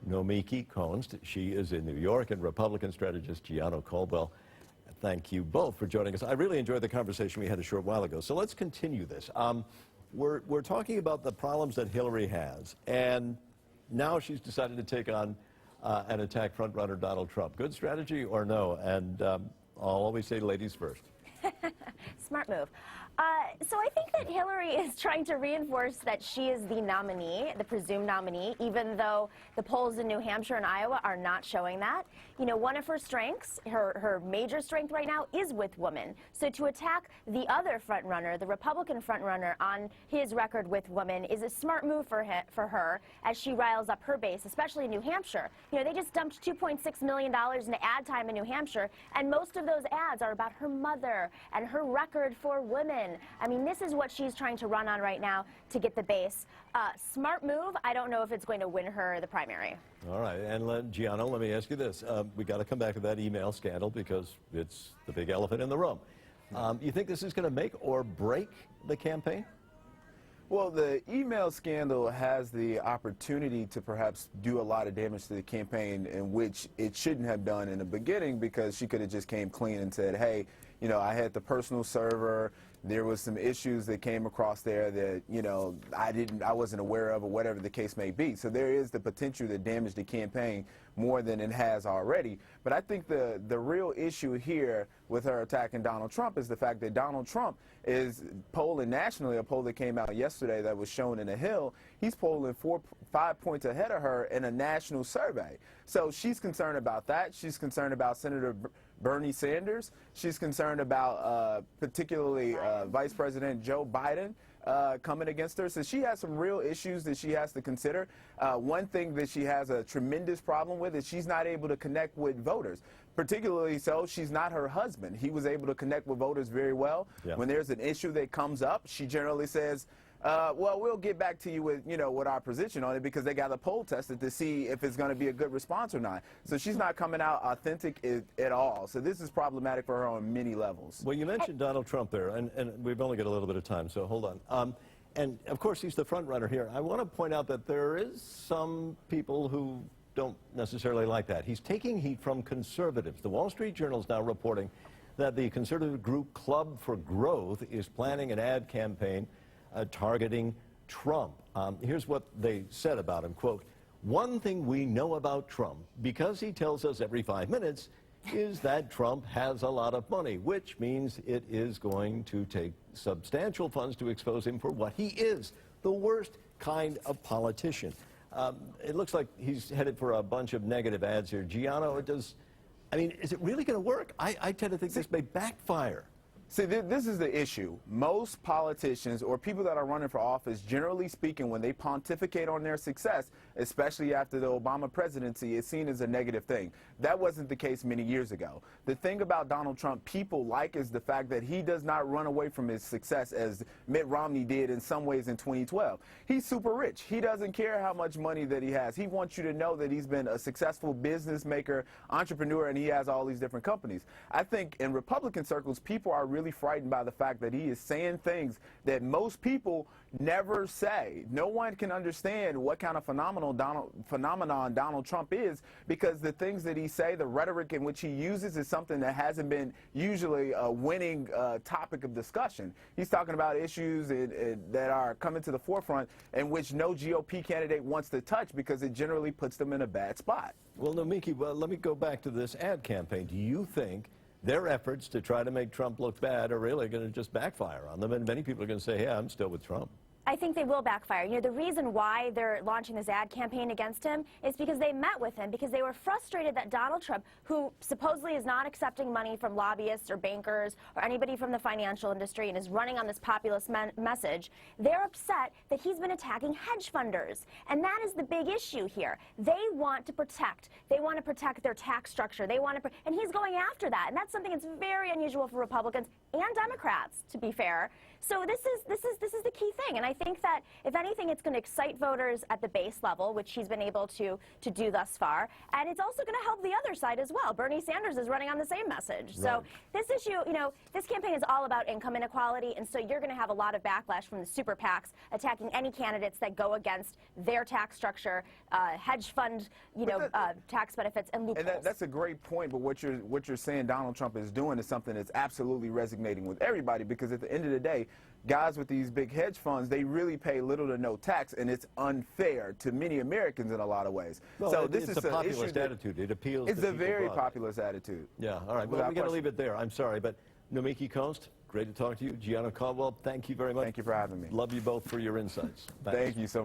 Nomiki Konst. She is in New York, and Republican strategist Gianno Caldwell. Thank you both for joining us. I really enjoyed the conversation we had a short while ago. So let's continue this. We're talking about the problems that Hillary has, and now she's decided to take on and attack frontrunner Donald Trump. Good strategy or no? And I'll always say ladies first. Smart move. So I think that Hillary is trying to reinforce that she is the nominee, the presumed nominee, even though the polls in New Hampshire and Iowa are not showing that. You know, one of her strengths, her major strength right now, is with women. So to attack the other frontrunner, the Republican frontrunner, on his record with women is a smart move for her as she riles up her base, especially in New Hampshire. You know, they just dumped $2.6 million into ad time in New Hampshire, and most of those ads are about her mother and her record for women. I mean, this is what she's trying to run on right now to get the base. Smart move. I don't know if it's going to win her the primary. All right. And Gianno, let me ask you this. We got to come back to that email scandal because it's the big elephant in the room. You think this is going to make or break the campaign? Well, the email scandal has the opportunity to perhaps do a lot of damage to the campaign, in which it shouldn't have done in the beginning, because she could have just came clean and said, hey, you know, I had the personal server. There was some issues that came across there that, you know, I wasn't aware of, or whatever the case may be. So there is the potential to damage the campaign more than it has already. But I think the real issue here with her attacking Donald Trump is the fact that Donald Trump is polling nationally. A poll that came out yesterday that was shown in the Hill, he's polling 5 points ahead of her in a national survey. So she's concerned about that. She's concerned about Senator Bernie Sanders. She's concerned about particularly Vice President Joe Biden coming against her. So she has some real issues that she has to consider. One thing that she has a tremendous problem with is she's not able to connect with voters. Particularly so, she's not her husband. He was able to connect with voters very well. Yeah. When there's an issue that comes up, she generally says, well, we'll get back to you with, you know, with our position on it, because they got a poll tested to see if it's going to be a good response or not. So she's not coming out authentic at all. So this is problematic for her on many levels. Well, you mentioned Donald Trump there, and we've only got a little bit of time, so hold on. And, of course, he's the front runner here. I want to point out that there is some people who don't necessarily like that. He's taking heat from conservatives. The Wall Street Journal is now reporting that the conservative group Club for Growth is planning an ad campaign targeting Trump. Here's what they said about him, quote, "One thing we know about Trump, because he tells us every 5 minutes, is that Trump has a lot of money, which means it is going to take substantial funds to expose him for what he is, the worst kind of politician." It looks like he's headed for a bunch of negative ads here. Gianno, I mean, is it really going to work? I tend to think this may backfire. See, this is the issue. Most politicians or people that are running for office, generally speaking, when they pontificate on their success, especially after the Obama presidency, is seen as a negative thing. That wasn't the case many years ago. The thing about Donald Trump people like is the fact that he does not run away from his success as Mitt Romney did in some ways in 2012. He's super rich. He doesn't care how much money that he has. He wants you to know that he's been a successful business maker, entrepreneur, and he has all these different companies. I think in Republican circles, people are really frightened by the fact that he is saying things that most people never say. No one can understand what kind of phenomenon Donald Trump is, because the things that he say, the rhetoric in which he uses, is something that hasn't been usually a winning topic of discussion. He's talking about issues that are coming to the forefront in which no GOP candidate wants to touch, because it generally puts them in a bad spot. Well, Nomiki, let me go back to this ad campaign. Do you think their efforts to try to make Trump look bad are really going to just backfire on them, and many people are going to say, yeah, I'm still with Trump? I think they will backfire. You know, the reason why they're launching this ad campaign against him is because they met with him, because they were frustrated that Donald Trump, who supposedly is not accepting money from lobbyists or bankers or anybody from the financial industry and is running on this populist message, they're upset that he's been attacking hedge funders. And that is the big issue here. They want to protect their tax structure. And he's going after that. And that's something that's very unusual for Republicans and Democrats, to be fair. So this is the key thing, and I think that if anything, it's going to excite voters at the base level, which she's been able to do thus far, and it's also going to help the other side as well. Bernie Sanders is running on the same message. Right. So this issue, this campaign is all about income inequality, and so you're going to have a lot of backlash from the super PACs attacking any candidates that go against their tax structure, hedge fund, tax benefits and loopholes. And that's a great point, but what you're saying Donald Trump is doing is something that's absolutely resonating with everybody, because at the end of the day, guys with these big hedge funds, they really pay little to no tax, and it's unfair to many Americans in a lot of ways. Well, so it's a populist attitude. It appeals It's to a people very broadly. populist attitude. Yeah, all right. Well, Without we got to question. leave it there. I'm sorry, but Nomiki Konst, great to talk to you. Gianno, Caldwell, thank you very much. Thank you for having me. Love you both for your insights. Thanks. Thank you so much.